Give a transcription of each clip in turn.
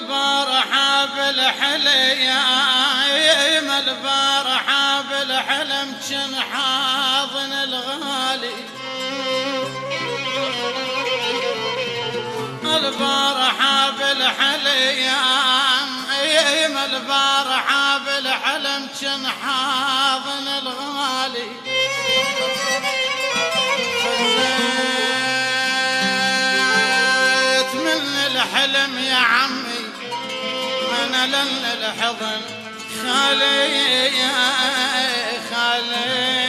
البارحة بالحليم البارحة بالحلم جن حاضن الغالي البارحة بالحليم البارحة بالحلم جن حاضن الغالي خذيت من الحلم يا عمي من لن الحضن خالي يا خالي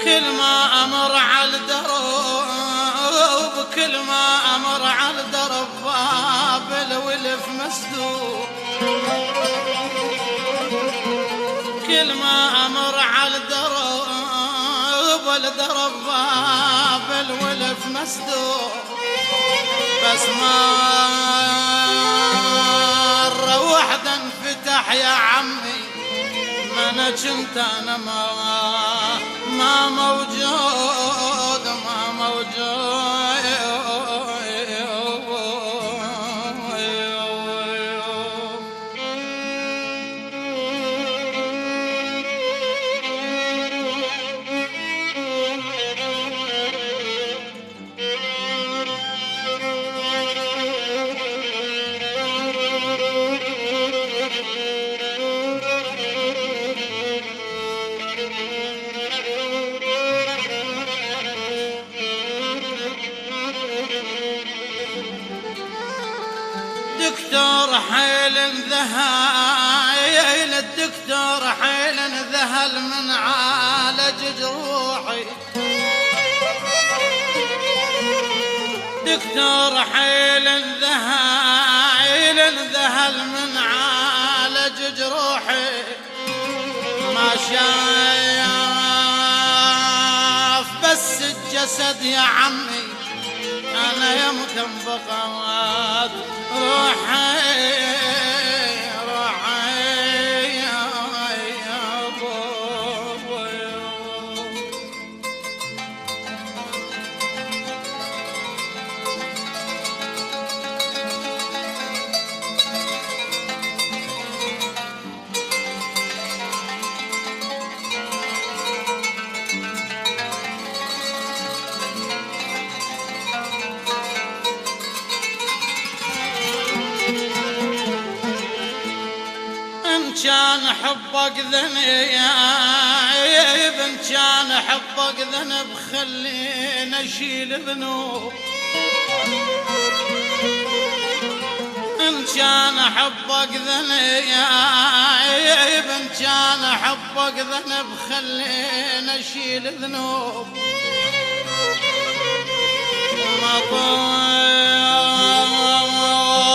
كل ما أمر على الدرب كل ما أمر على الدرب باب الولف مسدود كل ما أمر على الدرب باب الولف مسدود بس مرة واحدة انفتح يا عمي أنا كنت أنا ما موجود ما موجود الدكتور حيل ذهل الدكتور حيل ذهل من عالج جروحي دكتور حيل ذهل من عالج جروحي ما شاف بس الجسد يا عمي أنا يمكن بقات روحي يا كان حبك ذنب إن كان حبك ذنب خلينا اشيل ذنوب إن كان حبك ذنب إن كان حبك ذنب خلينا اشيل ذنوب ما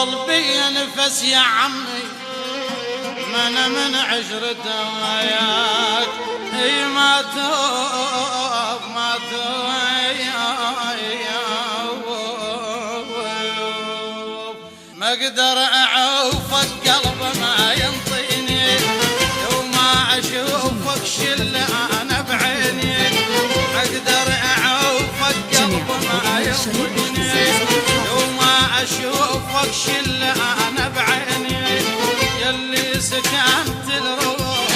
طول بي نفس يا عمي أنا من عشرته وياك هي ما توب ما توب ما اقدر اعوفك قلب ما ينطيني لو ما اشوفك شل انا بعيني ما اقدر اعوفك قلب ما ينطيني لو ما اشوفك شل انا بعيني يلي سكنت الروح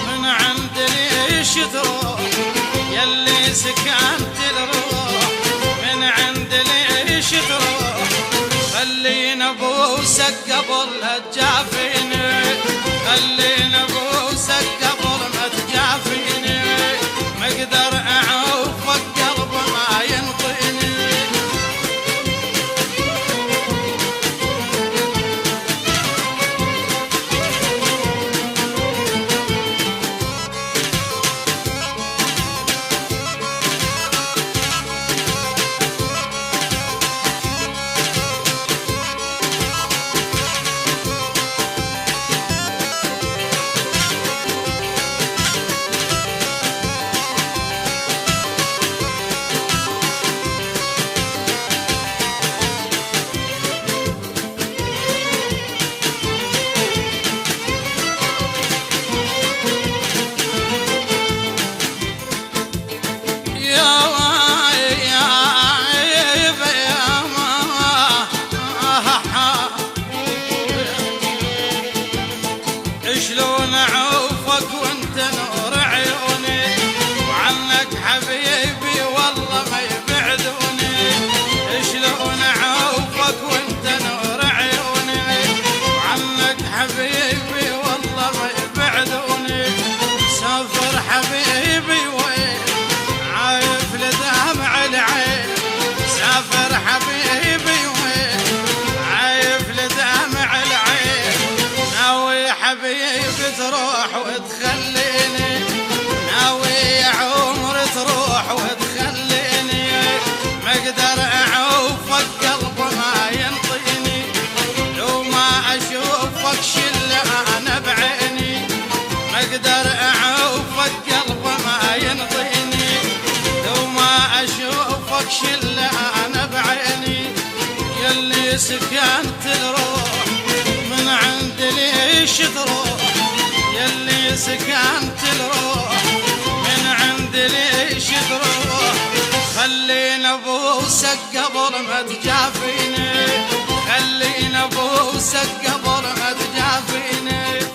من عند ليش تروح يلي سكنت الروح من عند ليش تروح خلينا بوسك قبل لا تجافيني خلينا بوسك قبل ما تجافيني ما اقدر اعوفك قلب ما ينطيني حبيب تروح وتخليني، ناوي يا عمر تروح وتخليني، ما اقدر اعوفك قلب ما ينطيني، لو ما اشوفك شل انا بعيني، ما اقدر اعوفك قلب ما ينطيني، لو ما اشوفك شل انا بعيني، يلي سكنت الروح من عند ليش تروح، يلي سكنت الروح من عند ليش تروح، خلينا ابوسك قبل ما تجافيني، خلينا ابوسك قبل ما تجافيني.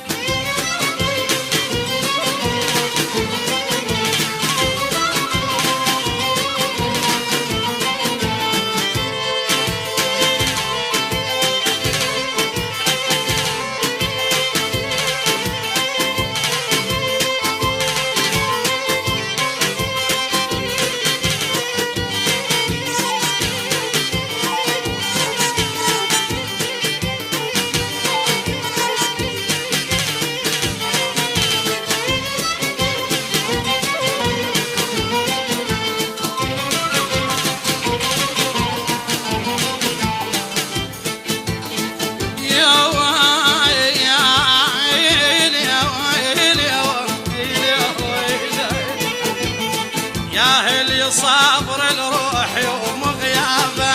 صابر الروح يوم غيابه،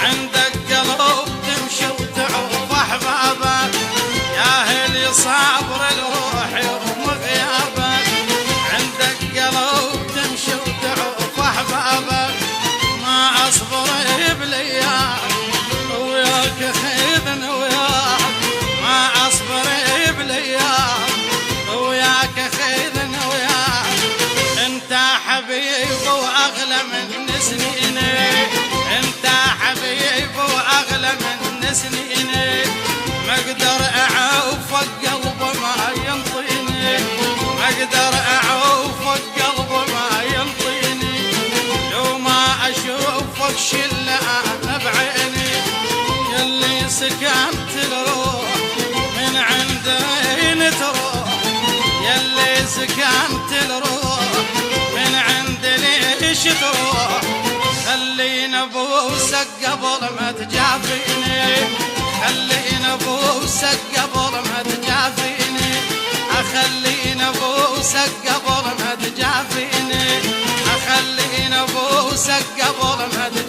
عندك قلب تمشي وتعوف احبابه، ياهل صابر الروح يوم غيابه، عندك قلب تمشي وتعوف احبابه، ما اصبر بلياك وياك خيذن وياك، ما اصبر بلياك وياك خيذن وياك، انت حبيب واغلى من سنيني، انت حبيب واغلى من سنيني، ما اقدر اعوفك قلب ما ينطيني، ما اقدر اعوفك قلب ما ينطيني، لو ما اشوفك شل انا بعيني، يلي سكنت الروح من عندين تروح، يلي سكنت الروح من عند ليش تروح، خلينا ابوسك قبل ما تجافيني، خلينا ابوسك قبل ما تجافيني، اخلينا ابوسك قبل ما تجافيني، اخلينا ابوسك قبل ما تجافيني.